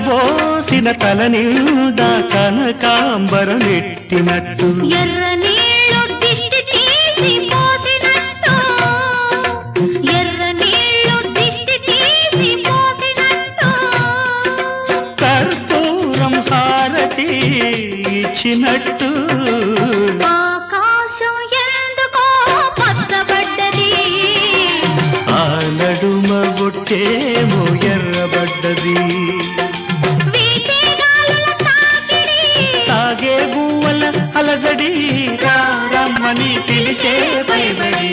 విరబోసిన తల నిండా కనకాంబరమెట్టినట్టు ఎర్ర నీళ్ళు దిష్టి తీసి పోసినట్టు ఎర్ర నీళ్ళు దిష్టి తీసి పోసినట్టు కర్పూరం హారతి ఇచ్చినట్టు ఆకాశం ఎందుకో పచ్చబడ్డది ఆ నడుమ బొట్టేమో ఎర్రబడ్డది వీచే గాలుల తాకిడి సాగే గువ్వల అలజడి రమ్మని పిలిచే పైబడి